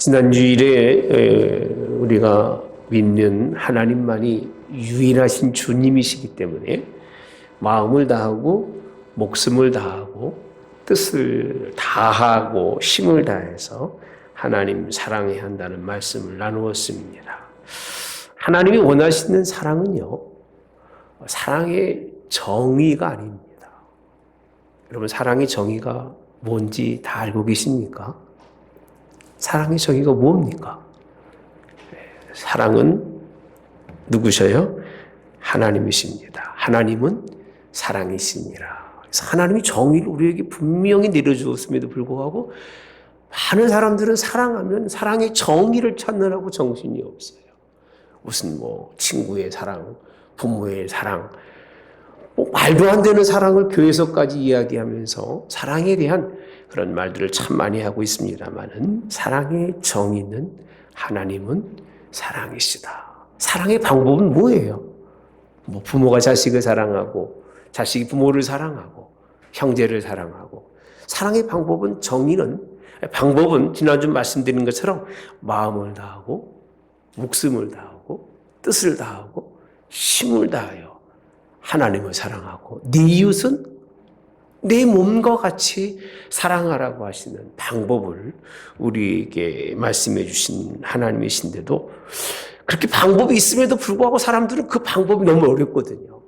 지난 주일에 우리가 믿는 하나님만이 유일하신 주님이시기 때문에 마음을 다하고 목숨을 다하고 뜻을 다하고 힘을 다해서 하나님 사랑해야 한다는 말씀을 나누었습니다. 하나님이 원하시는 사랑은요, 사랑의 정의가 아닙니다. 여러분, 사랑의 정의가 뭔지 다 알고 계십니까? 사랑의 정의가 뭡니까? 사랑은 누구셔요? 하나님이십니다. 하나님은 사랑이시니라. 그래서 하나님이 정의를 우리에게 분명히 내려주었음에도 불구하고 많은 사람들은 사랑하면 사랑의 정의를 찾느라고 정신이 없어요. 무슨 친구의 사랑, 부모의 사랑, 말도 안 되는 사랑을 교회에서까지 이야기하면서 사랑에 대한 그런 말들을 참 많이 하고 있습니다만은 사랑의 정의는 하나님은 사랑이시다. 사랑의 방법은 뭐예요? 부모가 자식을 사랑하고 자식이 부모를 사랑하고 형제를 사랑하고 사랑의 방법은 방법은 지난주 말씀드린 것처럼 마음을 다하고 목숨을 다하고 뜻을 다하고 힘을 다하여 하나님을 사랑하고 네 이웃은 내 몸과 같이 사랑하라고 하시는 방법을 우리에게 말씀해 주신 하나님이신데도 그렇게 방법이 있음에도 불구하고 사람들은 그 방법이 너무 어렵거든요.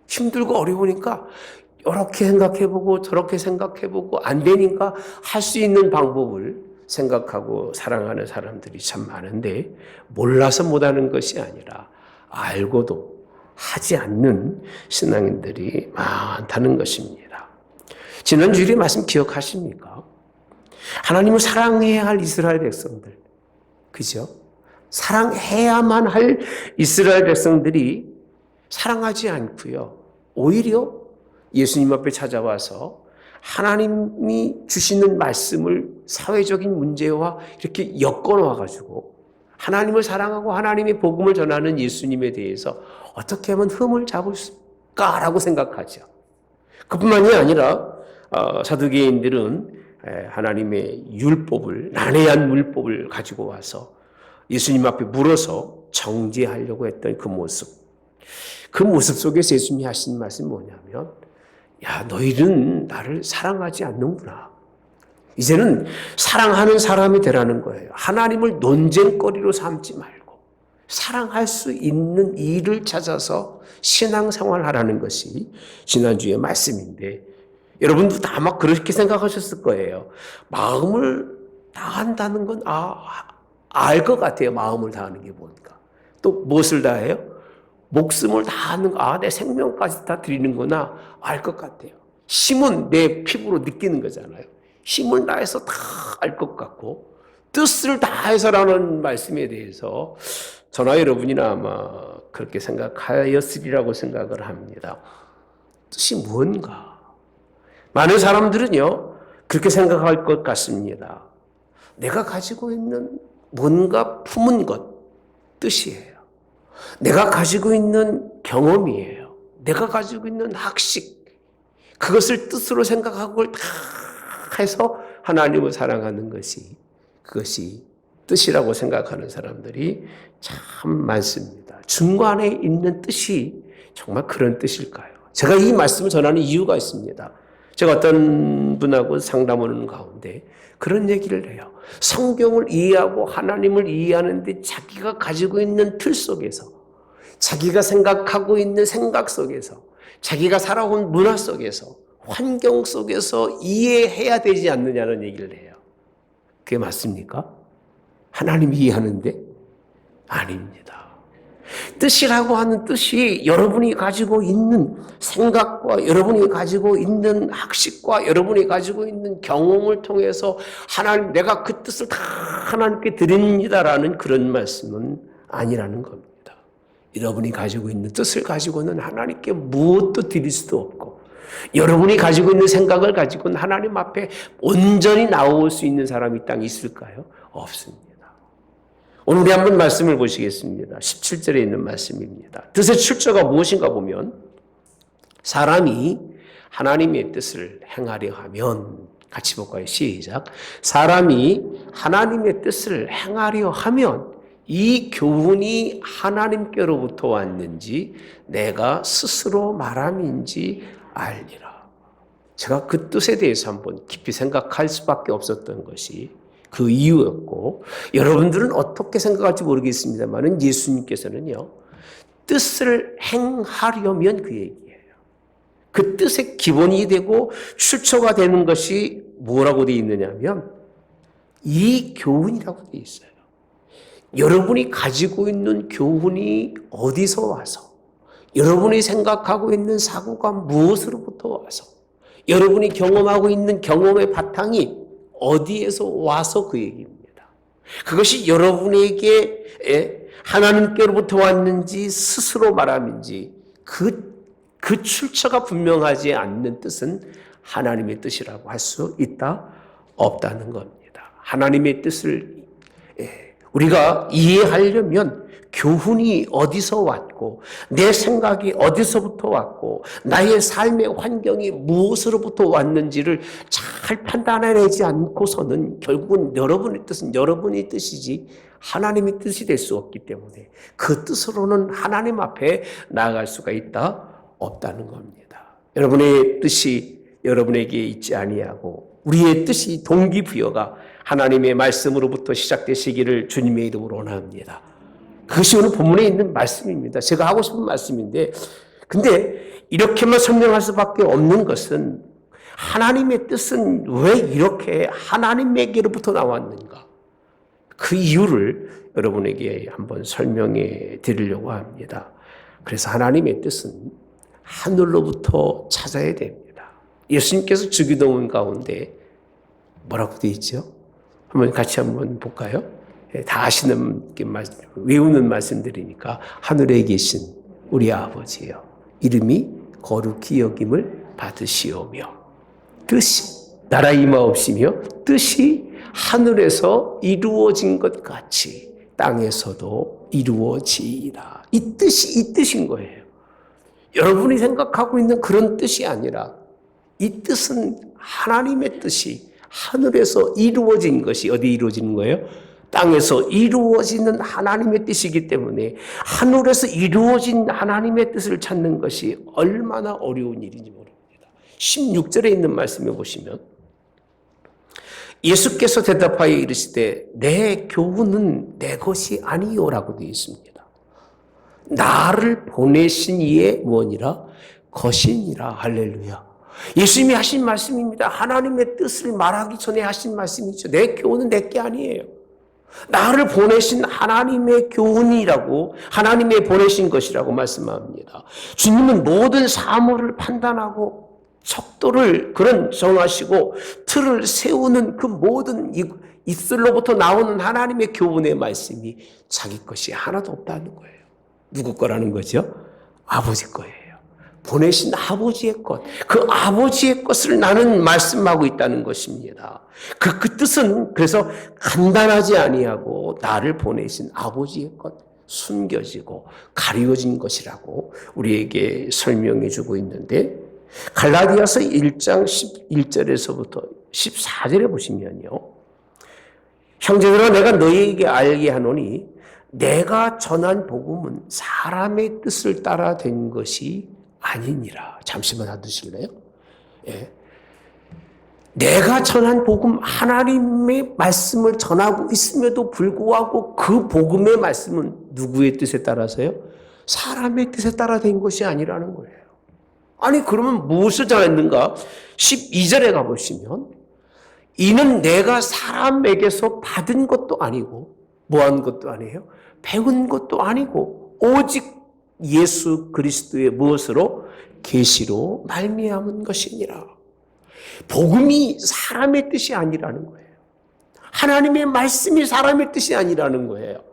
힘들고 어려우니까 이렇게 생각해보고 저렇게 생각해보고 안 되니까 할 수 있는 방법을 생각하고 사랑하는 사람들이 참 많은데 몰라서 못하는 것이 아니라 알고도 하지 않는 신앙인들이 많다는 것입니다. 지난 주일의 말씀 기억하십니까? 하나님을 사랑해야 할 이스라엘 백성들, 그죠? 사랑해야만 할 이스라엘 백성들이 사랑하지 않고요. 오히려 예수님 앞에 찾아와서 하나님이 주시는 말씀을 사회적인 문제와 이렇게 엮어놓아가지고 하나님을 사랑하고 하나님의 복음을 전하는 예수님에 대해서 어떻게 하면 흠을 잡을까라고 생각하죠. 그뿐만이 아니라 사두개인들은 하나님의 율법을, 난해한 율법을 가지고 와서 예수님 앞에 물어서 정죄하려고 했던 그 모습 속에서 예수님이 하신 말씀이 뭐냐면, 야, 너희는 나를 사랑하지 않는구나. 이제는 사랑하는 사람이 되라는 거예요. 하나님을 논쟁거리로 삼지 말고 사랑할 수 있는 일을 찾아서 신앙생활을 하라는 것이 지난주의 말씀인데, 여러분도 다 아마 그렇게 생각하셨을 거예요. 마음을 다한다는 건 알 것 같아요. 마음을 다하는 게 뭔가. 또 무엇을 다해요? 목숨을 다하는 거, 내 생명까지 다 드리는구나 알 것 같아요. 힘은 내 피부로 느끼는 거잖아요. 힘을 다해서 다 알 것 같고 뜻을 다해서라는 말씀에 대해서 저나 여러분이나 아마 그렇게 생각하였으리라고 생각을 합니다. 뜻이 뭔가? 많은 사람들은요 그렇게 생각할 것 같습니다. 내가 가지고 있는 뭔가 품은 것, 뜻이에요. 내가 가지고 있는 경험이에요. 내가 가지고 있는 학식, 그것을 뜻으로 생각하고 그걸 다 해서 하나님을 사랑하는 그것이 뜻이라고 생각하는 사람들이 참 많습니다. 중간에 있는 뜻이 정말 그런 뜻일까요? 제가 이 말씀을 전하는 이유가 있습니다. 제가 어떤 분하고 상담하는 가운데 그런 얘기를 해요. 성경을 이해하고 하나님을 이해하는데 자기가 가지고 있는 틀 속에서, 자기가 생각하고 있는 생각 속에서, 자기가 살아온 문화 속에서, 환경 속에서 이해해야 되지 않느냐는 얘기를 해요. 그게 맞습니까? 하나님 이해하는데? 아닙니다. 뜻이라고 하는 뜻이 여러분이 가지고 있는 생각과 여러분이 가지고 있는 학식과 여러분이 가지고 있는 경험을 통해서 하나님, 내가 그 뜻을 다 하나님께 드립니다라는 그런 말씀은 아니라는 겁니다. 여러분이 가지고 있는 뜻을 가지고는 하나님께 무엇도 드릴 수도 없고, 여러분이 가지고 있는 생각을 가지고는 하나님 앞에 온전히 나올 수 있는 사람이 이 땅에 있을까요? 없습니다. 오늘 우리 한번 말씀을 보시겠습니다. 17절에 있는 말씀입니다. 뜻의 출처가 무엇인가 보면 사람이 하나님의 뜻을 행하려 하면 같이 볼까요? 시작. 사람이 하나님의 뜻을 행하려 하면 이 교훈이 하나님께로부터 왔는지 내가 스스로 말함인지 알리라. 제가 그 뜻에 대해서 한번 깊이 생각할 수밖에 없었던 것이 그 이유였고, 여러분들은 어떻게 생각할지 모르겠습니다만 예수님께서는요, 뜻을 행하려면 그 얘기예요. 그 뜻의 기본이 되고 출처가 되는 것이 뭐라고 되어 있느냐면 이 교훈이라고 되어 있어요. 여러분이 가지고 있는 교훈이 어디서 와서, 여러분이 생각하고 있는 사고가 무엇으로부터 와서, 여러분이 경험하고 있는 경험의 바탕이 어디에서 와서 그 얘기입니다. 그것이 여러분에게 하나님께로부터 왔는지 스스로 말함인지 그 출처가 분명하지 않는 뜻은 하나님의 뜻이라고 할 수 있다? 없다는 겁니다. 하나님의 뜻을 우리가 이해하려면 교훈이 어디서 왔고 내 생각이 어디서부터 왔고 나의 삶의 환경이 무엇으로부터 왔는지를 잘 판단해내지 않고서는 결국은 여러분의 뜻은 여러분의 뜻이지 하나님의 뜻이 될 수 없기 때문에 그 뜻으로는 하나님 앞에 나아갈 수가 있다? 없다는 겁니다. 여러분의 뜻이 여러분에게 있지 아니하고 우리의 뜻이 동기부여가 하나님의 말씀으로부터 시작되시기를 주님의 이름으로 원합니다. 그것이 오늘 본문에 있는 말씀입니다. 제가 하고 싶은 말씀인데, 근데 이렇게만 설명할 수밖에 없는 것은 하나님의 뜻은 왜 이렇게 하나님에게로부터 나왔는가? 그 이유를 여러분에게 한번 설명해 드리려고 합니다. 그래서 하나님의 뜻은 하늘로부터 찾아야 됩니다. 예수님께서 주기도문 가운데 뭐라고 되어 있죠? 같이 한번 볼까요? 다 아시는 외우는 말씀드리니까 하늘에 계신 우리 아버지여 이름이 거룩히 여김을 받으시오며 뜻이 나라 임하옵시며 뜻이 하늘에서 이루어진 것 같이 땅에서도 이루어지이다. 이 뜻인 거예요. 여러분이 생각하고 있는 그런 뜻이 아니라 이 뜻은 하나님의 뜻이 하늘에서 이루어진 것이 어디 이루어지는 거예요? 땅에서 이루어지는 하나님의 뜻이기 때문에 하늘에서 이루어진 하나님의 뜻을 찾는 것이 얼마나 어려운 일인지 모릅니다. 16절에 있는 말씀에 보시면 예수께서 대답하여 이르시되 내 교훈은 내 것이 아니요라고 되어 있습니다. 나를 보내신 이의 무엇이라? 것이니라. 할렐루야. 예수님이 하신 말씀입니다. 하나님의 뜻을 말하기 전에 하신 말씀이죠. 내 교훈은 내 게 아니에요. 나를 보내신 하나님의 교훈이라고, 하나님의 보내신 것이라고 말씀합니다. 주님은 모든 사물을 판단하고 척도를 그런 정하시고 틀을 세우는 그 모든 입술로부터 나오는 하나님의 교훈의 말씀이 자기 것이 하나도 없다는 거예요. 누구 거라는 거죠? 아버지 거예요. 보내신 아버지의 것, 그 아버지의 것을 나는 말씀하고 있다는 것입니다. 그 뜻은 그래서 간단하지 아니하고 나를 보내신 아버지의 것, 숨겨지고 가려진 것이라고 우리에게 설명해 주고 있는데, 갈라디아서 1장 11절에서부터 14절에 보시면요, 형제들아 내가 너희에게 알게 하노니 내가 전한 복음은 사람의 뜻을 따라 된 것이 아니니라. 잠시만 놔두실래요? 예. 내가 전한 복음, 하나님의 말씀을 전하고 있음에도 불구하고 그 복음의 말씀은 누구의 뜻에 따라서요? 사람의 뜻에 따라 된 것이 아니라는 거예요. 아니 그러면 무엇을 전했는가? 12절에 가보시면 이는 내가 사람에게서 받은 것도 아니고 뭐한 것도 아니에요? 배운 것도 아니고 오직 예수 그리스도의 무엇으로? 계시로 말미암은 것이니라. 복음이 사람의 뜻이 아니라는 거예요. 하나님의 말씀이 사람의 뜻이 아니라는 거예요.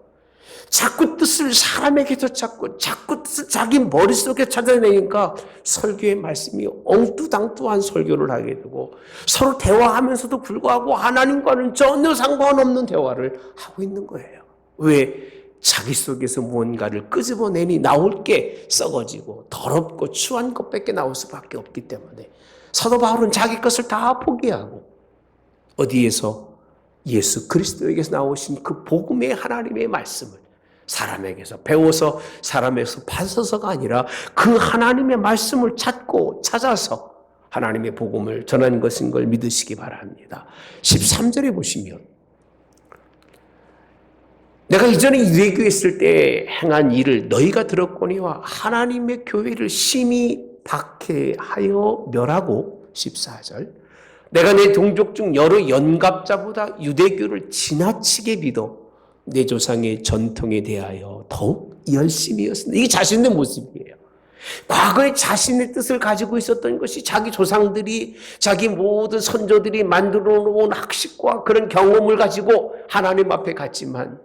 자꾸 뜻을 사람에게서 찾고 자꾸 뜻을 자기 머릿속에 찾아내니까 설교의 말씀이 엉뚱당뚱한 설교를 하게 되고 서로 대화하면서도 불구하고 하나님과는 전혀 상관없는 대화를 하고 있는 거예요. 왜? 자기 속에서 무언가를 끄집어내니 나올 게 썩어지고 더럽고 추한 것밖에 나올 수밖에 없기 때문에 사도 바울은 자기 것을 다 포기하고 어디에서? 예수 그리스도에게서 나오신 그 복음의 하나님의 말씀을 사람에게서 배워서 사람에게서 받아서가 아니라 그 하나님의 말씀을 찾고 찾아서 하나님의 복음을 전한 것인 걸 믿으시기 바랍니다. 13절에 보시면 내가 이전에 유대교에 있을 때 행한 일을 너희가 들었거니와 하나님의 교회를 심히 박해하여 멸하고 14절 내가 내 동족 중 여러 연갑자보다 유대교를 지나치게 믿어 내 조상의 전통에 대하여 더욱 열심히였습니다. 이게 자신의 모습이에요. 과거에 자신의 뜻을 가지고 있었던 것이 자기 조상들이 자기 모든 선조들이 만들어 놓은 학식과 그런 경험을 가지고 하나님 앞에 갔지만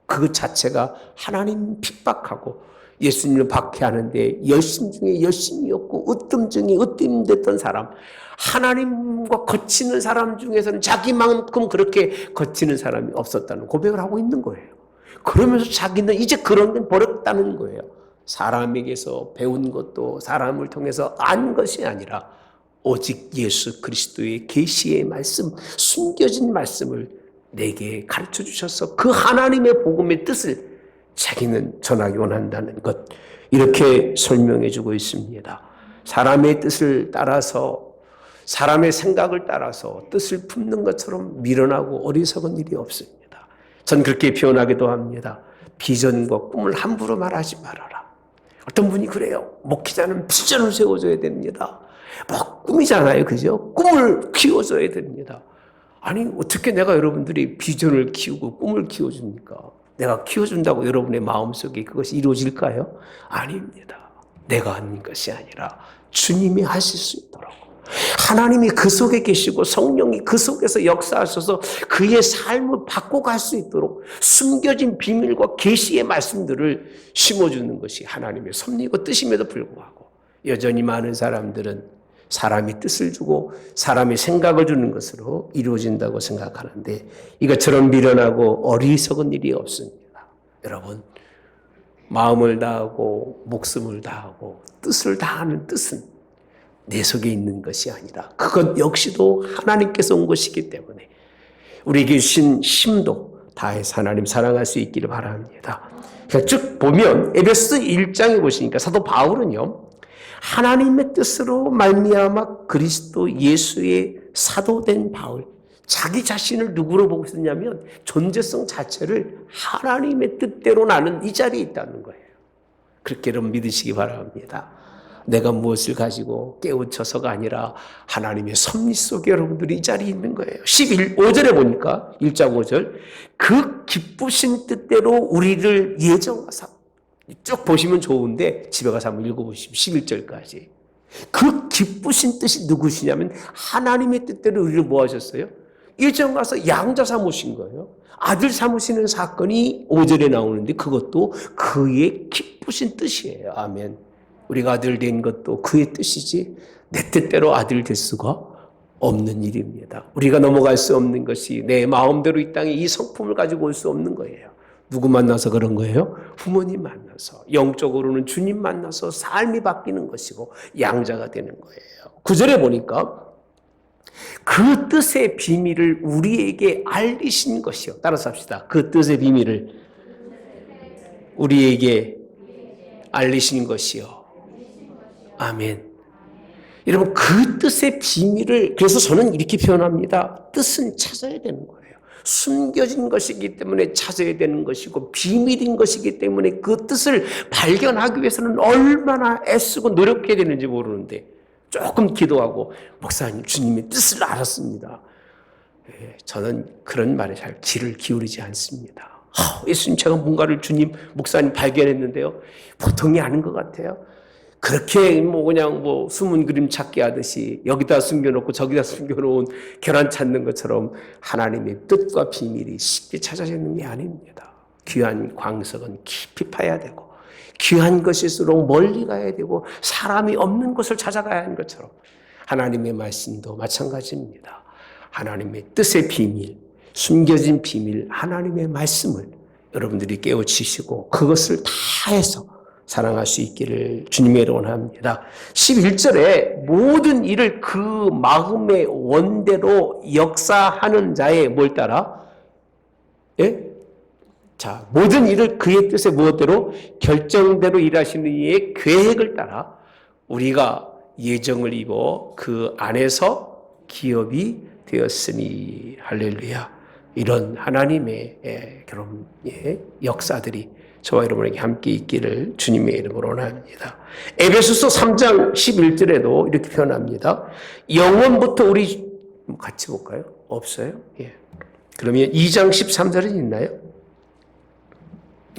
그 자체가 하나님 핍박하고 예수님을 박해하는데 열심 중에 열심이었고 으뜸 중에 으뜸됐던 사람, 하나님과 거치는 사람 중에서는 자기만큼 그렇게 거치는 사람이 없었다는 고백을 하고 있는 거예요. 그러면서 자기는 이제 그런 건 버렸다는 거예요. 사람에게서 배운 것도 사람을 통해서 안 것이 아니라 오직 예수 그리스도의 계시의 말씀, 숨겨진 말씀을 내게 가르쳐 주셔서 그 하나님의 복음의 뜻을 자기는 전하기 원한다는 것, 이렇게 설명해 주고 있습니다. 사람의 뜻을 따라서, 사람의 생각을 따라서 뜻을 품는 것처럼 미련하고 어리석은 일이 없습니다. 전 그렇게 표현하기도 합니다. 비전과 꿈을 함부로 말하지 말아라. 어떤 분이 그래요. 목회자는 비전을 세워줘야 됩니다. 뭐 꿈이잖아요, 그죠? 꿈을 키워줘야 됩니다. 아니 어떻게 내가 여러분들이 비전을 키우고 꿈을 키워줍니까? 내가 키워준다고 여러분의 마음속에 그것이 이루어질까요? 아닙니다. 내가 하는 것이 아니라 주님이 하실 수 있도록 하나님이 그 속에 계시고 성령이 그 속에서 역사하셔서 그의 삶을 바꿔갈 수 있도록 숨겨진 비밀과 계시의 말씀들을 심어주는 것이 하나님의 섭리고 뜻임에도 불구하고 여전히 많은 사람들은 사람이 뜻을 주고 사람이 생각을 주는 것으로 이루어진다고 생각하는데 이것처럼 미련하고 어리석은 일이 없습니다. 여러분, 마음을 다하고 목숨을 다하고 뜻을 다하는 뜻은 내 속에 있는 것이 아니라 그것 역시도 하나님께서 온 것이기 때문에 우리에게 주신 힘도 다해서 하나님 사랑할 수 있기를 바랍니다. 그러니까 쭉 보면 에베소 1장에 보시니까 사도 바울은요, 하나님의 뜻으로 말미암아 그리스도 예수의 사도된 바울, 자기 자신을 누구로 보고 있었냐면 존재성 자체를 하나님의 뜻대로 나는 이 자리에 있다는 거예요. 그렇게 여러분 믿으시기 바랍니다. 내가 무엇을 가지고 깨우쳐서가 아니라 하나님의 섭리 속에 여러분들이 이 자리에 있는 거예요. 5절에 보니까 1장 5절 그 기쁘신 뜻대로 우리를 예정하사, 쭉 보시면 좋은데 집에 가서 한번 읽어보시면 11절까지 그 기쁘신 뜻이 누구시냐면 하나님의 뜻대로 우리를 뭐 하셨어요? 예정하사 양자 삼으신 거예요. 아들 삼으시는 사건이 5절에 나오는데 그것도 그의 기쁘신 뜻이에요. 아멘. 우리가 아들 된 것도 그의 뜻이지 내 뜻대로 아들 될 수가 없는 일입니다. 우리가 넘어갈 수 없는 것이 내 마음대로 이 땅에 이 성품을 가지고 올 수 없는 거예요. 누구 만나서 그런 거예요? 부모님 만나서, 영적으로는 주님 만나서 삶이 바뀌는 것이고 양자가 되는 거예요. 9절에 보니까 그 뜻의 비밀을 우리에게 알리신 것이요. 따라서 합시다. 그 뜻의 비밀을 우리에게 알리신 것이요. 아멘. 여러분, 그 뜻의 비밀을, 그래서 저는 이렇게 표현합니다. 뜻은 찾아야 되는 거예요. 숨겨진 것이기 때문에 찾아야 되는 것이고 비밀인 것이기 때문에 그 뜻을 발견하기 위해서는 얼마나 애쓰고 노력해야 되는지 모르는데 조금 기도하고 목사님 주님의 뜻을 알았습니다. 저는 그런 말에 잘 귀를 기울이지 않습니다. 예수님 제가 뭔가를 주님 목사님 발견했는데요. 보통이 아닌 것 같아요. 그렇게 그냥 숨은 그림 찾기 하듯이 여기다 숨겨놓고 저기다 숨겨놓은 계란 찾는 것처럼 하나님의 뜻과 비밀이 쉽게 찾아지는 게 아닙니다. 귀한 광석은 깊이 파야 되고 귀한 것일수록 멀리 가야 되고 사람이 없는 곳을 찾아가야 하는 것처럼 하나님의 말씀도 마찬가지입니다. 하나님의 뜻의 비밀, 숨겨진 비밀, 하나님의 말씀을 여러분들이 깨우치시고 그것을 다 해서 사랑할 수 있기를 주님의 이름으로 원합니다. 11절에 모든 일을 그 마음의 원대로 역사하는 자의 뭘 따라? 예? 자, 모든 일을 그의 뜻의 무엇대로 결정대로 일하시는 이의 계획을 따라 우리가 예정을 입어 그 안에서 기업이 되었으니 할렐루야. 이런 하나님의 그런 역사들이 저와 여러분에게 함께 있기를 주님의 이름으로 원합니다. 에베소서 3장 11절에도 이렇게 표현합니다. 영원부터 우리 같이 볼까요? 없어요? 예. 그러면 2장 13절은 있나요?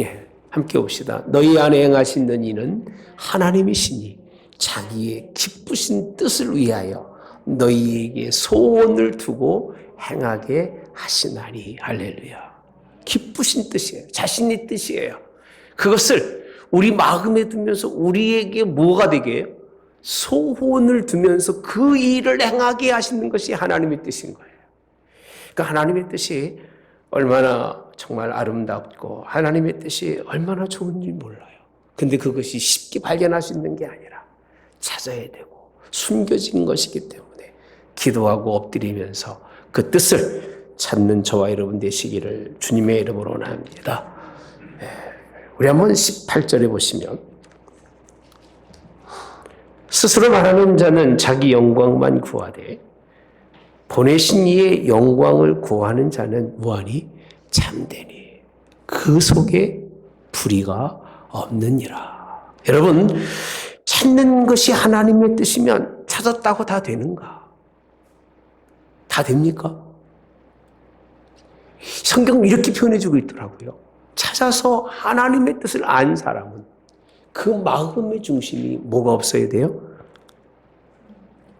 예. 함께 봅시다. 너희 안에 행하시는 이는 하나님이시니 자기의 기쁘신 뜻을 위하여 너희에게 소원을 두고 행하게 하시나니 할렐루야. 기쁘신 뜻이에요. 자신의 뜻이에요. 그것을 우리 마음에 두면서 우리에게 뭐가 되게 해요? 소원을 두면서 그 일을 행하게 하시는 것이 하나님의 뜻인 거예요. 그러니까 하나님의 뜻이 얼마나 정말 아름답고 하나님의 뜻이 얼마나 좋은지 몰라요. 근데 그것이 쉽게 발견할 수 있는 게 아니라 찾아야 되고 숨겨진 것이기 때문에 기도하고 엎드리면서 그 뜻을 찾는 저와 여러분 되시기를 주님의 이름으로 원합니다. 우리 한번 18절에 보시면 스스로 말하는 자는 자기 영광만 구하되 보내신 이의 영광을 구하는 자는 무한히 참되니 그 속에 불의가 없느니라. 여러분, 찾는 것이 하나님의 뜻이면 찾았다고 다 되는가? 다 됩니까? 성경은 이렇게 표현해주고 있더라고요. 찾아서 하나님의 뜻을 안 사람은 그 마음의 중심이 뭐가 없어야 돼요?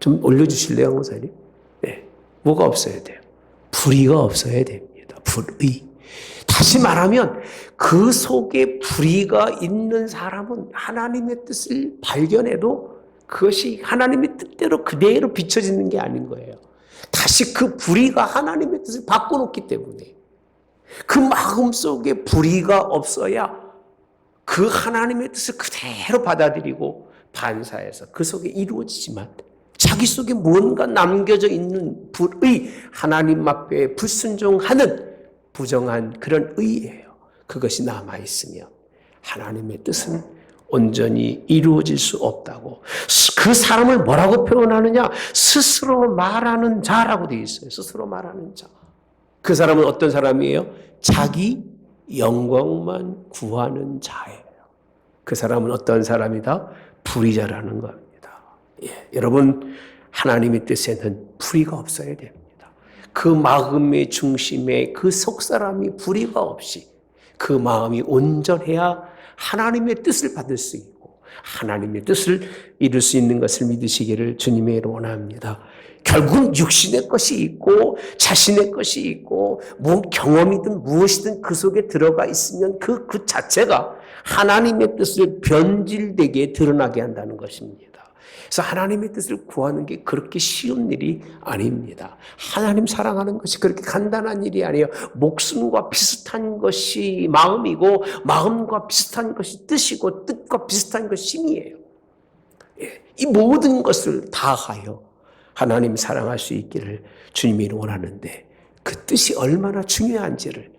좀 올려주실래요, 목사님? 네. 뭐가 없어야 돼요? 불의가 없어야 됩니다. 불의. 다시 말하면 그 속에 불의가 있는 사람은 하나님의 뜻을 발견해도 그것이 하나님의 뜻대로 그대로 비춰지는 게 아닌 거예요. 다시 그 불의가 하나님의 뜻을 바꿔놓기 때문에 그 마음 속에 불의가 없어야 그 하나님의 뜻을 그대로 받아들이고 반사해서 그 속에 이루어지지만 자기 속에 뭔가 남겨져 있는 불의, 하나님 앞에 불순종하는 부정한 그런 의예요. 그것이 남아있으면 하나님의 뜻은 온전히 이루어질 수 없다고. 그 사람을 뭐라고 표현하느냐? 스스로 말하는 자라고 되어 있어요. 스스로 말하는 자. 그 사람은 어떤 사람이에요? 자기 영광만 구하는 자예요. 그 사람은 어떤 사람이다? 불의자라는 겁니다. 예, 여러분, 하나님의 뜻에는 불의가 없어야 됩니다. 그 마음의 중심에 그 속사람이 불의가 없이 그 마음이 온전해야 하나님의 뜻을 받을 수 있고 하나님의 뜻을 이룰 수 있는 것을 믿으시기를 주님의 이름으로 원합니다. 결국 육신의 것이 있고 자신의 것이 있고 뭐 경험이든 무엇이든 그 속에 들어가 있으면 그 자체가 하나님의 뜻을 변질되게 드러나게 한다는 것입니다. 그래서 하나님의 뜻을 구하는 게 그렇게 쉬운 일이 아닙니다. 하나님 사랑하는 것이 그렇게 간단한 일이 아니에요. 목숨과 비슷한 것이 마음이고 마음과 비슷한 것이 뜻이고 뜻과 비슷한 것이 힘이에요. 예, 이 모든 것을 다하여 하나님 사랑할 수 있기를 주님이 원하는데 그 뜻이 얼마나 중요한지를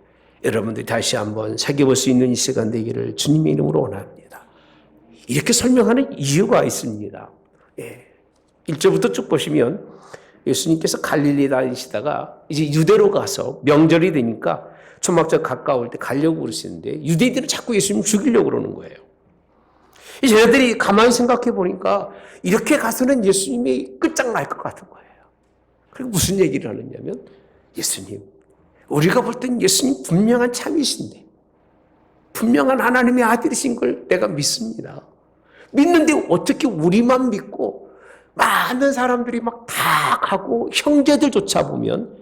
여러분들이 다시 한번 새겨볼 수 있는 이 시간 되기를 주님의 이름으로 원합니다. 이렇게 설명하는 이유가 있습니다. 예. 1절부터 쭉 보시면 예수님께서 갈릴리 다니시다가 이제 유대로 가서 명절이 되니까 초막절 가까울 때 가려고 그러시는데 유대인들은 자꾸 예수님 죽이려고 그러는 거예요. 쟤네들이 가만히 생각해 보니까 이렇게 가서는 예수님이 끝장날 것 같은 거예요. 그리고 무슨 얘기를 하느냐면 예수님, 우리가 볼 땐 예수님 분명한 참이신데 분명한 하나님의 아들이신 걸 내가 믿습니다. 믿는데 어떻게 우리만 믿고 많은 사람들이 막 다 가고 형제들조차 보면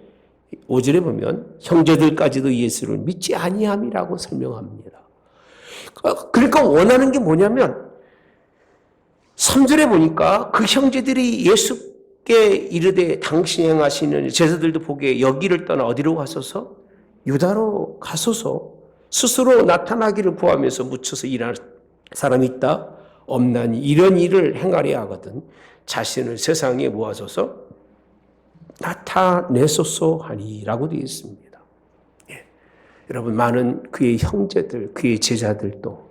5절에 보면 형제들까지도 예수를 믿지 아니함이라고 설명합니다. 그러니까 원하는 게 뭐냐면 3절에 보니까 그 형제들이 예수께 이르되 당신이 행하시는 제자들도 보기에 여기를 떠나 어디로 가소서? 유다로 가소서 스스로 나타나기를 구하면서 묻혀서 일하는 사람이 있다 없나니 이런 일을 행하려 하거든 자신을 세상에 모아줘서 나타내소서 하니라고 되어 있습니다. 예. 여러분 많은 그의 형제들, 그의 제자들도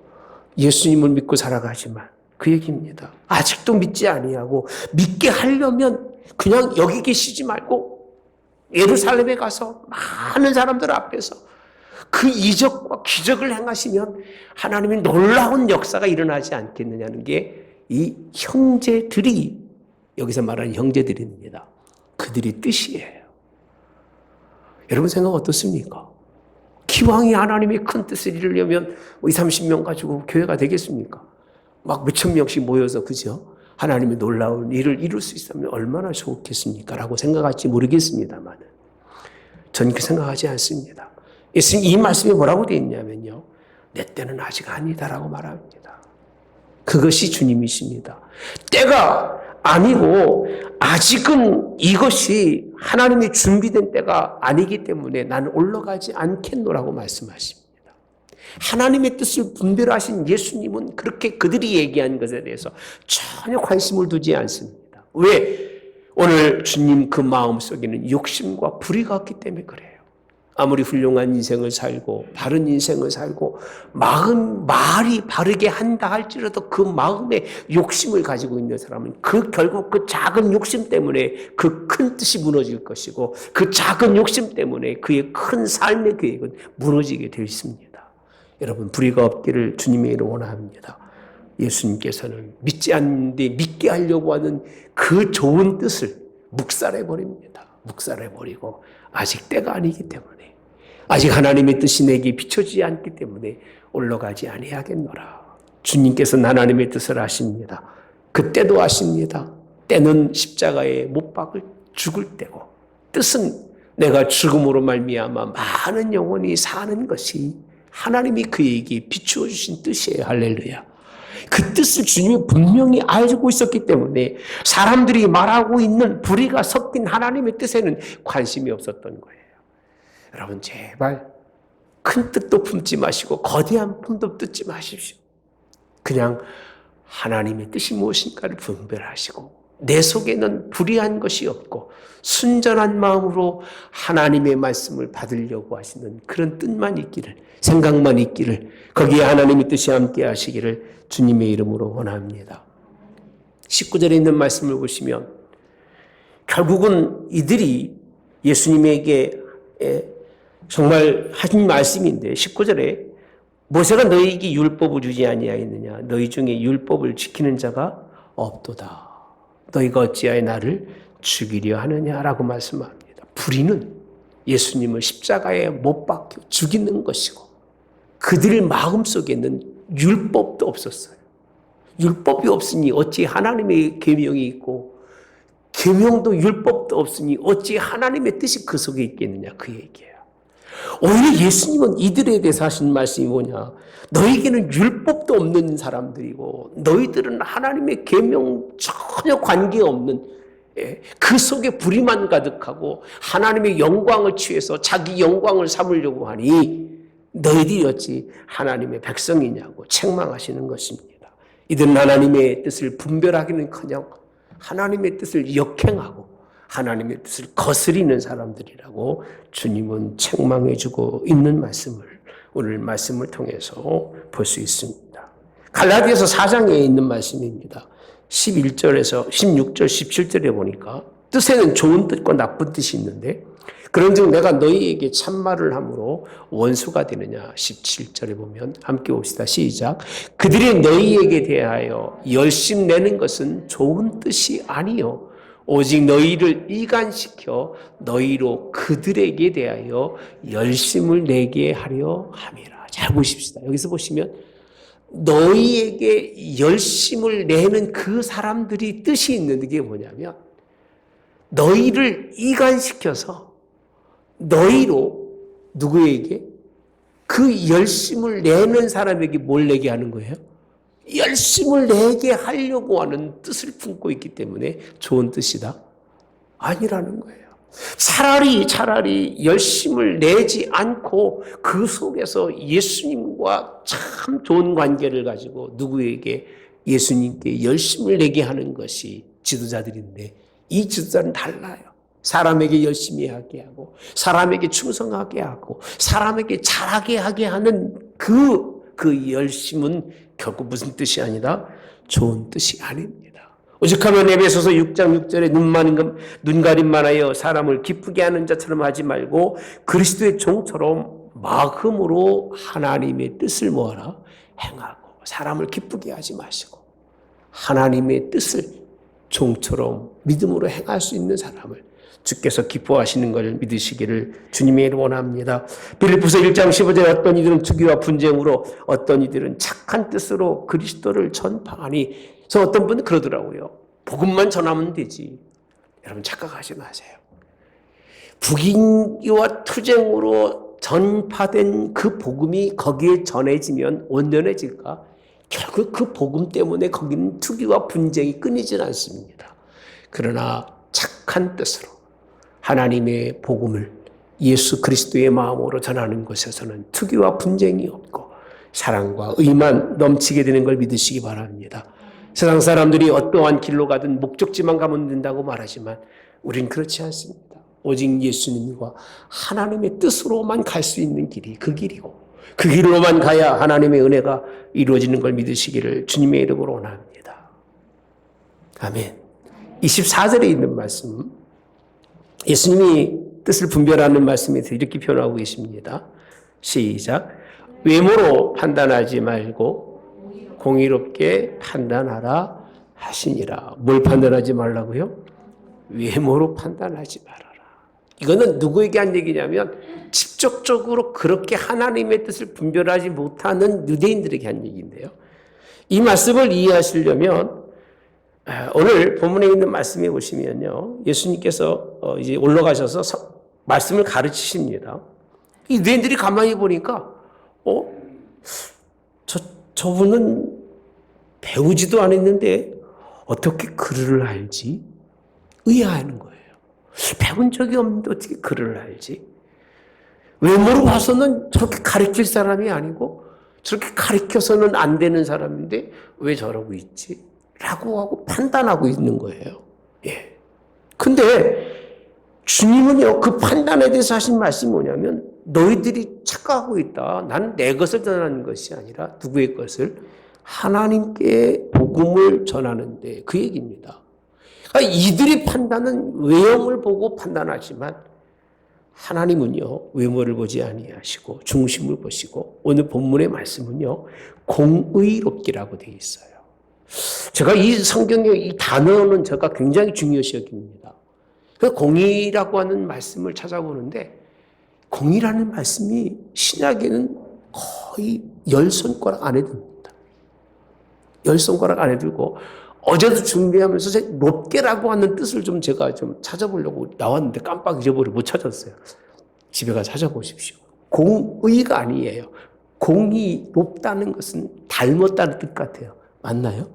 예수님을 믿고 살아가지만 그 얘기입니다. 아직도 믿지 아니하고 믿게 하려면 그냥 여기 계시지 말고 예루살렘에 가서 많은 사람들 앞에서 그 이적과 기적을 행하시면 하나님의 놀라운 역사가 일어나지 않겠느냐는 게 이 형제들이 여기서 말하는 형제들입니다. 그들의 뜻이에요. 여러분 생각 어떻습니까? 기왕이 하나님의 큰 뜻을 이루려면 20, 30명 가지고 교회가 되겠습니까? 막 몇천 명씩 모여서 그죠? 하나님의 놀라운 일을 이룰 수 있으면 얼마나 좋겠습니까? 라고 생각할지 모르겠습니다만 저는 그 생각하지 않습니다. 예수님 이 말씀이 뭐라고 되어 있냐면요. 내 때는 아직 아니다라고 말합니다. 그것이 주님이십니다. 때가 아니고 아직은 이것이 하나님이 준비된 때가 아니기 때문에 나는 올라가지 않겠노라고 말씀하십니다. 하나님의 뜻을 분별하신 예수님은 그렇게 그들이 얘기한 것에 대해서 전혀 관심을 두지 않습니다. 왜? 오늘 주님 그 마음속에는 욕심과 불의가 없기 때문에 그래요. 아무리 훌륭한 인생을 살고 바른 인생을 살고 말이 바르게 한다 할지라도 그 마음에 욕심을 가지고 있는 사람은 결국 그 작은 욕심 때문에 그 큰 뜻이 무너질 것이고 그 작은 욕심 때문에 그의 큰 삶의 계획은 무너지게 되어 있습니다. 여러분 불의가 없기를 주님의 이름으로 원합니다. 예수님께서는 믿지 않는데 믿게 하려고 하는 그 좋은 뜻을 묵살해버립니다. 묵살해버리고 아직 때가 아니기 때문에 아직 하나님의 뜻이 내게 비춰지지 않기 때문에 올라가지 아니하겠노라. 주님께서는 하나님의 뜻을 아십니다. 그때도 아십니다. 때는 십자가에 못 박을 죽을 때고 뜻은 내가 죽음으로 말미암아 많은 영혼이 사는 것이 하나님이 그에게 비추어 주신 뜻이에요. 할렐루야. 그 뜻을 주님이 분명히 알고 있었기 때문에 사람들이 말하고 있는 불의가 섞인 하나님의 뜻에는 관심이 없었던 거예요. 여러분 제발 큰 뜻도 품지 마시고 거대한 품도 뜯지 마십시오. 그냥 하나님의 뜻이 무엇인가를 분별하시고 내 속에는 불의한 것이 없고 순전한 마음으로 하나님의 말씀을 받으려고 하시는 그런 뜻만 있기를, 생각만 있기를, 거기에 하나님의 뜻이 함께 하시기를 주님의 이름으로 원합니다. 19절에 있는 말씀을 보시면 결국은 이들이 예수님에게 정말 하신 말씀인데 19절에 모세가 너희에게 율법을 주지 아니하였느냐 너희 중에 율법을 지키는 자가 없도다. 너희가 어찌하여 나를 죽이려 하느냐라고 말씀합니다. 불의는 예수님을 십자가에 못 박혀 죽이는 것이고 그들 마음속에는 율법도 없었어요. 율법이 없으니 어찌 하나님의 계명이 있고 계명도 율법도 없으니 어찌 하나님의 뜻이 그 속에 있겠느냐 그 얘기예요. 오히려 예수님은 이들에 대해서 하신 말씀이 뭐냐. 너희에게는 율법도 없는 사람들이고 너희들은 하나님의 계명 전혀 관계없는 그 속에 불의만 가득하고 하나님의 영광을 취해서 자기 영광을 삼으려고 하니 너희들이 어찌 하나님의 백성이냐고 책망하시는 것입니다. 이들은 하나님의 뜻을 분별하기는커녕 하나님의 뜻을 역행하고 하나님의 뜻을 거스리는 사람들이라고 주님은 책망해주고 있는 말씀을 오늘 말씀을 통해서 볼 수 있습니다. 갈라디아서 4장에 있는 말씀입니다. 11절에서 16절, 17절에 보니까 뜻에는 좋은 뜻과 나쁜 뜻이 있는데 그런즉 내가 너희에게 참말을 함으로 원수가 되느냐. 17절에 보면 함께 봅시다. 시작. 그들이 너희에게 대하여 열심 내는 것은 좋은 뜻이 아니요 오직 너희를 이간시켜 너희로 그들에게 대하여 열심을 내게 하려 함이라. 잘 보십시다. 여기서 보시면 너희에게 열심을 내는 그 사람들이 뜻이 있는데 그게 뭐냐면 너희를 이간시켜서 너희로 누구에게? 그 열심을 내는 사람에게 뭘 내게 하는 거예요? 열심을 내게 하려고 하는 뜻을 품고 있기 때문에 좋은 뜻이다? 아니라는 거예요. 차라리 열심을 내지 않고 그 속에서 예수님과 참 좋은 관계를 가지고 누구에게 예수님께 열심을 내게 하는 것이 지도자들인데, 이 지도자는 달라요. 사람에게 열심히 하게 하고 사람에게 충성하게 하고 사람에게 잘하게 하게 하는 그 열심은 결국 무슨 뜻이 아니라 좋은 뜻이 아닙니다. 오죽하면 에베소서 6장 6절에 눈 가림만 하여 사람을 기쁘게 하는 자처럼 하지 말고 그리스도의 종처럼 마음으로 하나님의 뜻을 모아라 행하고, 사람을 기쁘게 하지 마시고 하나님의 뜻을 종처럼 믿음으로 행할 수 있는 사람을 주께서 기뻐하시는 것을 믿으시기를 주님의 이름으로 원합니다. 빌립보서 1장 15절에 어떤 이들은 투기와 분쟁으로 어떤 이들은 착한 뜻으로 그리스도를 전파하니, 그래서 어떤 분은 그러더라고요. 복음만 전하면 되지. 여러분 착각하지 마세요. 부귀와 투쟁으로 전파된 그 복음이 거기에 전해지면 온전해질까? 결국 그 복음 때문에 거기는 투기와 분쟁이 끊이질 않습니다. 그러나 착한 뜻으로 하나님의 복음을 예수 그리스도의 마음으로 전하는 것에서는 투기와 분쟁이 없고 사랑과 의만 넘치게 되는 걸 믿으시기 바랍니다. 세상 사람들이 어떠한 길로 가든 목적지만 가면 된다고 말하지만 우린 그렇지 않습니다. 오직 예수님과 하나님의 뜻으로만 갈 수 있는 길이 그 길이고, 그 길로만 가야 하나님의 은혜가 이루어지는 걸 믿으시기를 주님의 이름으로 원합니다. 아멘. 24절에 있는 말씀, 예수님이 뜻을 분별하는 말씀에서 이렇게 표현하고 계십니다. 시작. 외모로 판단하지 말고 공의롭게 판단하라 하시니라. 뭘 판단하지 말라고요? 외모로 판단하지 말아라. 이거는 누구에게 한 얘기냐면 직접적으로 그렇게 하나님의 뜻을 분별하지 못하는 유대인들에게 한 얘기인데요. 이 말씀을 이해하시려면 오늘 본문에 있는 말씀에 보시면요, 예수님께서 이제 올라가셔서 말씀을 가르치십니다. 이 유대인들이 가만히 보니까 저분은 배우지도 않았는데 어떻게 글을 알지? 의아하는 거예요. 배운 적이 없는데 어떻게 글을 알지? 외모로 봐서는 저렇게 가르칠 사람이 아니고 저렇게 가르쳐서는 안 되는 사람인데 왜 저러고 있지? 라고 하고 판단하고 있는 거예요. 예. 근데 주님은요, 그 판단에 대해서 하신 말씀이 뭐냐면, 너희들이 착각하고 있다. 나는 내 것을 전하는 것이 아니라 누구의 것을? 하나님께 복음을 전하는데, 그 얘기입니다. 그러니까 이들의 판단은 외형을 보고 판단하지만 하나님은요, 외모를 보지 아니하시고 중심을 보시고, 오늘 본문의 말씀은요, 공의롭기라고 되어 있어요. 제가 이 성경의 이 단어는 제가 굉장히 중요시 여깁니다. 그 공의라고 하는 말씀을 찾아보는데, 공의라는 말씀이 신약에는 거의 10손가락 안에 듭니다. 10손가락 안에 들고, 어제도 준비하면서 제 높게라고 하는 뜻을 제가 찾아보려고 나왔는데 깜빡 잊어버리고 못 찾았어요. 집에 가서 찾아보십시오. 공의가 아니에요. 공이 높다는 것은 닮았다는 뜻 같아요. 맞나요?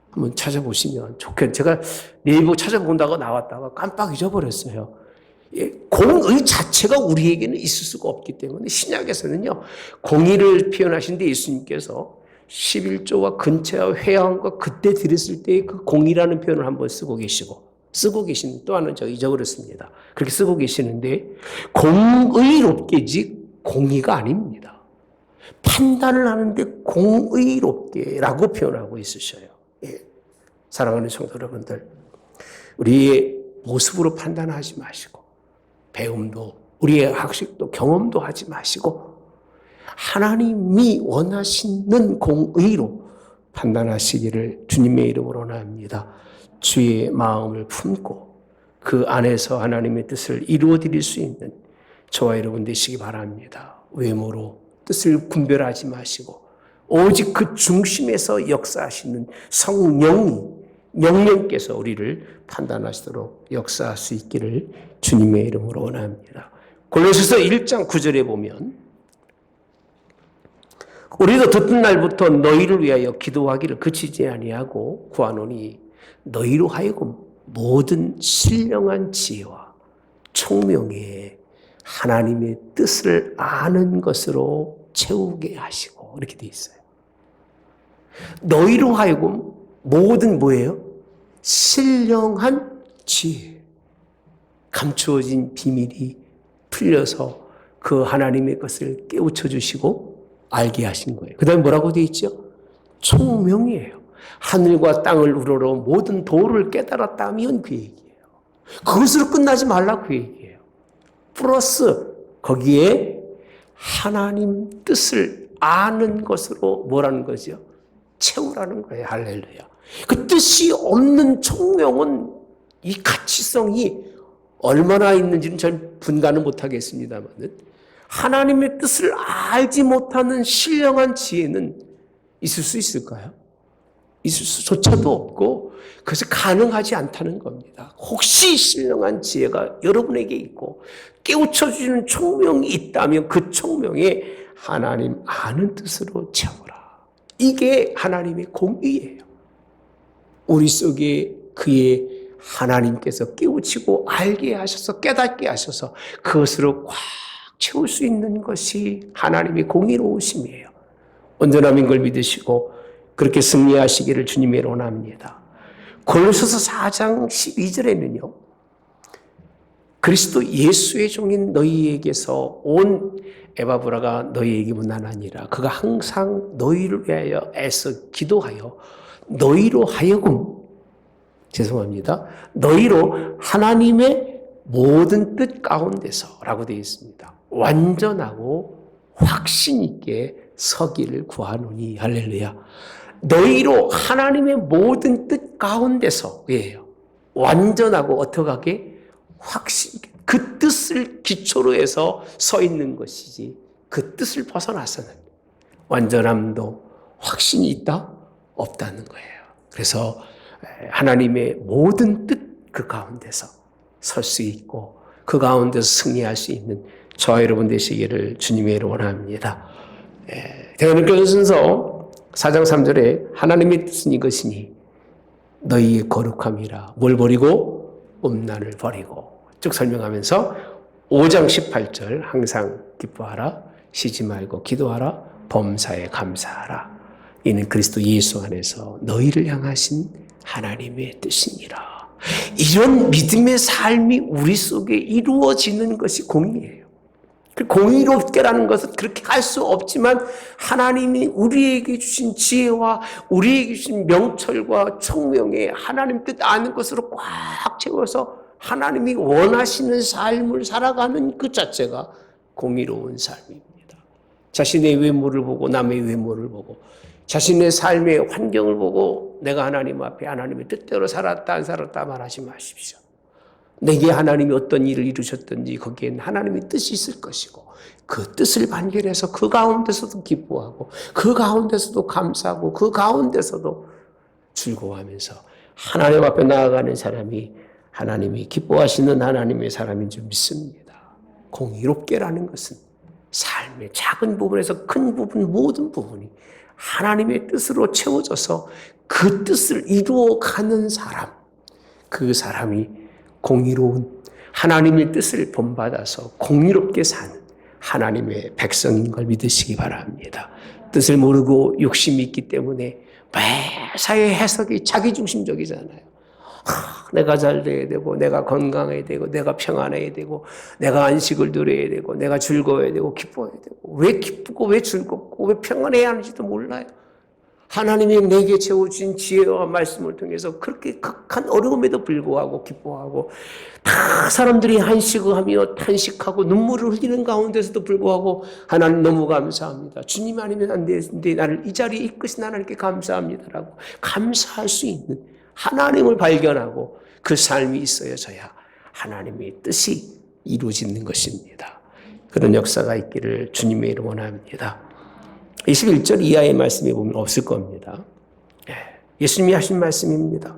한번 찾아보시면 좋겠어요. 제가 네이버 찾아본다고 나왔다가 깜빡 잊어버렸어요. 공의 자체가 우리에게는 있을 수가 없기 때문에 신약에서는요, 공의를 표현하신데 예수님께서 11조와 근처와 회양과 그때 드렸을 때의 그 공의라는 표현을 한번 쓰고 계시는 또 하나는 제가 잊어버렸습니다. 그렇게 쓰고 계시는데, 공의롭게지 공의가 아닙니다. 판단을 하는데 공의롭게라고 표현하고 있으셔요. 예. 사랑하는 성도 여러분들, 우리의 모습으로 판단하지 마시고, 배움도 우리의 학식도 경험도 하지 마시고, 하나님이 원하시는 공의로 판단하시기를 주님의 이름으로 원합니다. 주의 마음을 품고 그 안에서 하나님의 뜻을 이루어 드릴 수 있는 저와 여러분 되시기 바랍니다. 외모로 뜻을 분별하지 마시고 오직 그 중심에서 역사하시는 성령께서 우리를 판단하시도록 역사할 수 있기를 주님의 이름으로 원합니다. 골로새서 1장 9절에 보면, 우리도 듣던 날부터 너희를 위하여 기도하기를 그치지 아니하고 구하노니 너희로 하여금 모든 신령한 지혜와 총명에 하나님의 뜻을 아는 것으로 채우게 하시고 이렇게 돼 있어요. 너희로 하여금 모든 뭐예요? 신령한 지혜, 감추어진 비밀이 풀려서 그 하나님의 것을 깨우쳐 주시고 알게 하신 거예요. 그 다음에 뭐라고 되어 있죠? 총명이에요. 하늘과 땅을 우러러 모든 도를 깨달았다면 그 얘기예요. 그것으로 끝나지 말라 그 얘기예요. 플러스 거기에 하나님 뜻을 아는 것으로 뭐라는 거죠? 채우라는 거예요. 할렐루야. 그 뜻이 없는 총명은 이 가치성이 얼마나 있는지는 전 분간은 못하겠습니다만 하나님의 뜻을 알지 못하는 신령한 지혜는 있을 수 있을까요? 있을 수조차도 없고 그것이 가능하지 않다는 겁니다. 혹시 신령한 지혜가 여러분에게 있고 깨우쳐 주시는 총명이 있다면 그 총명에 하나님 아는 뜻으로 채워라. 이게 하나님의 공의예요. 우리 속에 그의 하나님께서 깨우치고 알게 하셔서 깨닫게 하셔서 그것으로 꽉 채울 수 있는 것이 하나님의 공의로우심이에요. 온전함인 걸 믿으시고 그렇게 승리하시기를 주님의 원합니다. 골로새서 4장 12절에는요. 그리스도 예수의 종인 너희에게서 온 에바브라가 너희에게 문안하니라. 그가 항상 너희를 위하여 애써 기도하여 너희로 하여금 너희로 하나님의 모든 뜻 가운데서 라고 되어 있습니다. 완전하고 확신 있게 서기를 구하노니 할렐루야. 너희로 하나님의 모든 뜻 가운데서 예요. 완전하고 어떡하게 확신 있게 그 뜻을 기초로 해서 서 있는 것이지 그 뜻을 벗어나서는 완전함도 확신이 있다? 없다는 거예요. 그래서 하나님의 모든 뜻 그 가운데서 설 수 있고 그 가운데서 승리할 수 있는 저와 여러분 되시기를 주님의 이름으로 원합니다. 데살로니가전서 4장 3절에 하나님의 뜻은 이것이니 너희의 거룩함이라. 뭘 버리고? 음란을 버리고. 쭉 설명하면서 5장 18절 항상 기뻐하라. 쉬지 말고 기도하라. 범사에 감사하라. 이는 그리스도 예수 안에서 너희를 향하신 하나님의 뜻이니라. 이런 믿음의 삶이 우리 속에 이루어지는 것이 공의예요. 공의롭게라는 것은 그렇게 할 수 없지만 하나님이 우리에게 주신 지혜와 우리에게 주신 명철과 총명에 하나님 뜻 아는 것으로 꽉 채워서 하나님이 원하시는 삶을 살아가는 그 자체가 공의로운 삶입니다. 자신의 외모를 보고 남의 외모를 보고 자신의 삶의 환경을 보고 내가 하나님 앞에 하나님의 뜻대로 살았다 안 살았다 말하지 마십시오. 내게 하나님이 어떤 일을 이루셨든지 거기엔 하나님의 뜻이 있을 것이고 그 뜻을 발견해서 그 가운데서도 기뻐하고 그 가운데서도 감사하고 그 가운데서도 즐거워하면서 하나님 앞에 나아가는 사람이 하나님이 기뻐하시는 하나님의 사람인 줄 믿습니다. 공의롭게라는 것은 삶의 작은 부분에서 큰 부분 모든 부분이 하나님의 뜻으로 채워져서 그 뜻을 이루어가는 사람, 그 사람이 공의로운 하나님의 뜻을 본받아서 공의롭게 사는 하나님의 백성인 걸 믿으시기 바랍니다. 뜻을 모르고 욕심이 있기 때문에 매사의 해석이 자기중심적이잖아요. 내가 잘 돼야 되고 내가 건강해야 되고 내가 평안해야 되고 내가 안식을 누려야 되고 내가 즐거워야 되고 기뻐해야 되고 왜 기쁘고 왜 즐겁고 왜 평안해야 하는지도 몰라요. 하나님이 내게 채워주신 지혜와 말씀을 통해서 그렇게 극한 어려움에도 불구하고 기뻐하고 다 사람들이 한식하며 탄식하고 눈물을 흘리는 가운데서도 불구하고 하나님 너무 감사합니다. 주님 아니면 안 되는데 나를 이 자리에 이끄신 하나님께 감사합니다라고 감사할 수 있는 하나님을 발견하고 그 삶이 있어야져야 하나님의 뜻이 이루어지는 것입니다. 그런 역사가 있기를 주님의 이름으로 원합니다. 21절 이하의 말씀에 보면 없을 겁니다. 예수님이 하신 말씀입니다.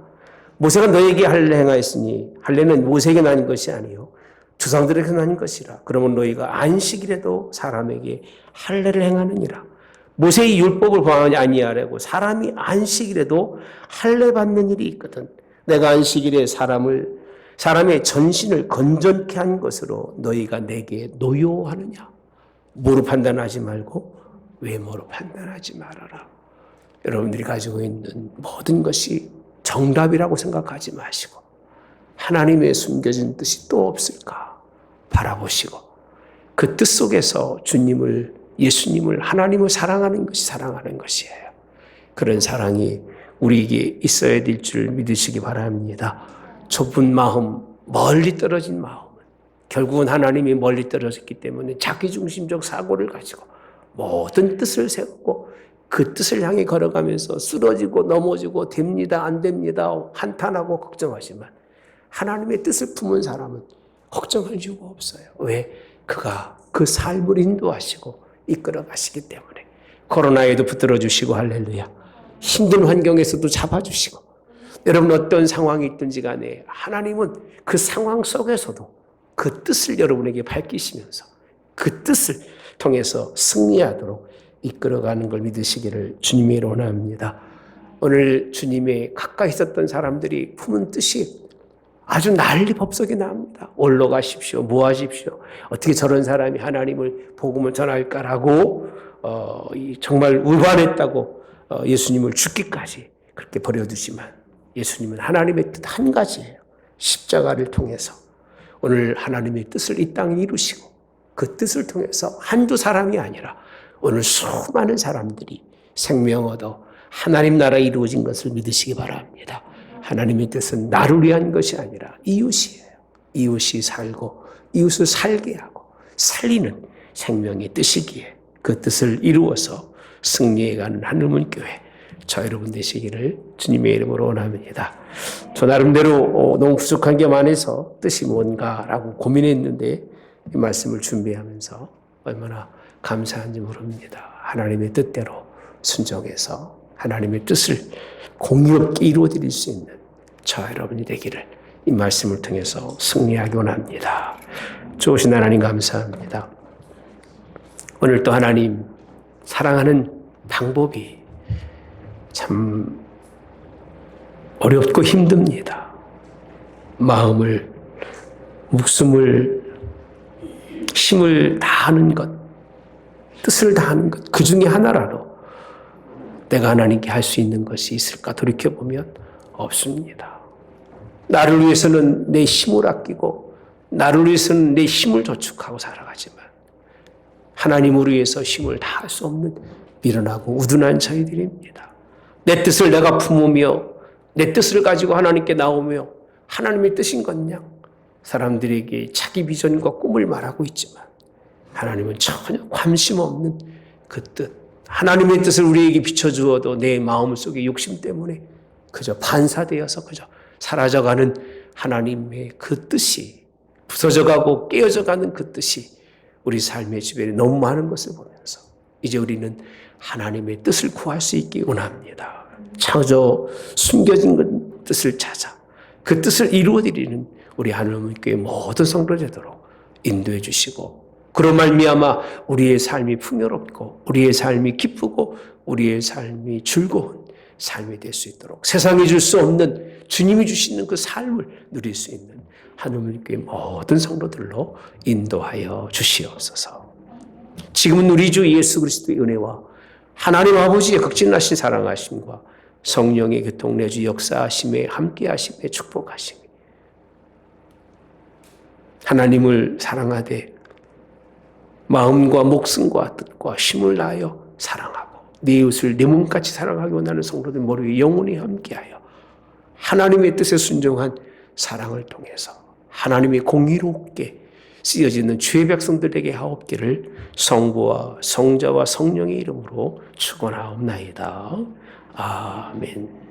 모세가 너에게 할례 행하였으니 할례는 모세에게 난 것이 아니요 조상들에게 난 것이라. 그러면 너희가 안식일에도 사람에게 할례를 행하느니라. 모세의 율법을 범하지 아니하려고 사람이 안식일에도 할례 받는 일이 있거든. 내가 안식일에 사람을 사람의 전신을 건전케 한 것으로 너희가 내게 노여워하느냐? 뭐로 판단하지 말고 외모로 판단하지 말아라. 여러분들이 가지고 있는 모든 것이 정답이라고 생각하지 마시고 하나님의 숨겨진 뜻이 또 없을까 바라보시고 그 뜻 속에서 주님을, 예수님을, 하나님을 사랑하는 것이 사랑하는 것이에요. 그런 사랑이 우리에게 있어야 될 줄 믿으시기 바랍니다. 좁은 마음, 멀리 떨어진 마음은 결국은 하나님이 멀리 떨어졌기 때문에 자기중심적 사고를 가지고 모든 뜻을 세우고 그 뜻을 향해 걸어가면서 쓰러지고 넘어지고 됩니다, 안 됩니다, 한탄하고 걱정하지만 하나님의 뜻을 품은 사람은 걱정할 이유가 없어요. 왜? 그가 그 삶을 인도하시고 이끌어 가시기 때문에. 코로나에도 붙들어 주시고 할렐루야. 힘든 환경에서도 잡아주시고 여러분 어떤 상황이 있든지 간에 하나님은 그 상황 속에서도 그 뜻을 여러분에게 밝히시면서 그 뜻을 통해서 승리하도록 이끌어가는 걸 믿으시기를 주님의 이름으로 원합니다. 오늘 주님의 가까이 있었던 사람들이 품은 뜻이 아주 난리 법석이 나옵니다. 올러 가십시오. 뭐 하십시오. 어떻게 저런 사람이 하나님을 복음을 전할까라고 정말 울반했다고 예수님을 죽기까지 그렇게 버려두지만 예수님은 하나님의 뜻 한 가지예요. 십자가를 통해서 오늘 하나님의 뜻을 이 땅에 이루시고 그 뜻을 통해서 한두 사람이 아니라 오늘 수많은 사람들이 생명 얻어 하나님 나라 이루어진 것을 믿으시기 바랍니다. 하나님의 뜻은 나를 위한 것이 아니라 이웃이에요. 이웃이 살고 이웃을 살게 하고 살리는 생명의 뜻이기에 그 뜻을 이루어서 승리해가는 하늘문 교회 저 여러분 되시기를 주님의 이름으로 원합니다. 저 나름대로 너무 부족한 게 많아서 뜻이 뭔가라고 고민했는데 이 말씀을 준비하면서 얼마나 감사한지 모릅니다. 하나님의 뜻대로 순종해서 하나님의 뜻을 공의롭게 이루어드릴 수 있는 저 여러분이 되기를 이 말씀을 통해서 승리하기 원합니다. 좋으신 하나님 감사합니다. 오늘 또 하나님 사랑하는 방법이 참 어렵고 힘듭니다. 마음을, 목숨을, 힘을 다하는 것, 뜻을 다하는 것, 그 중에 하나라도 내가 하나님께 할 수 있는 것이 있을까 돌이켜보면 없습니다. 나를 위해서는 내 힘을 아끼고 나를 위해서는 내 힘을 저축하고 살아가지만 하나님을 위해서 힘을 다할 수 없는 미련하고 우둔한 저희들입니다. 내 뜻을 내가 품으며 내 뜻을 가지고 하나님께 나오며 하나님의 뜻인 것냥 사람들에게 자기 비전과 꿈을 말하고 있지만 하나님은 전혀 관심 없는 그 뜻, 하나님의 뜻을 우리에게 비춰주어도 내 마음속의 욕심 때문에 그저 반사되어서 그저 사라져가는 하나님의 그 뜻이 부서져가고 깨어져가는 그 뜻이 우리 삶의 주변에 너무 많은 것을 보면서 이제 우리는 하나님의 뜻을 구할 수 있기 원합니다. 창조 숨겨진 뜻을 찾아 그 뜻을 이루어드리는 우리 하나님의 교회 모든 성도 되도록 인도해 주시고 그런 말미암아 우리의 삶이 풍요롭고 우리의 삶이 기쁘고 우리의 삶이 즐거운 삶이 될 수 있도록 세상이 줄 수 없는 주님이 주시는 그 삶을 누릴 수 있는 하나님의 교회 모든 성도들로 인도하여 주시옵소서. 지금은 우리 주 예수 그리스도의 은혜와 하나님 아버지의 극진하신 사랑하심과 성령의 교통내주 역사하심에 함께하심에 축복하심이 하나님을 사랑하되 마음과 목숨과 뜻과 힘을 다하여 사랑하고 내 이웃을 내 몸같이 사랑하기 원하는 성도들 모두 영원히 함께하여 하나님의 뜻에 순종한 사랑을 통해서 하나님의 공의롭게 쓰여지는 주의 백성들에게 하옵기를 성부와 성자와 성령의 이름으로 축원하옵나이다. 아멘.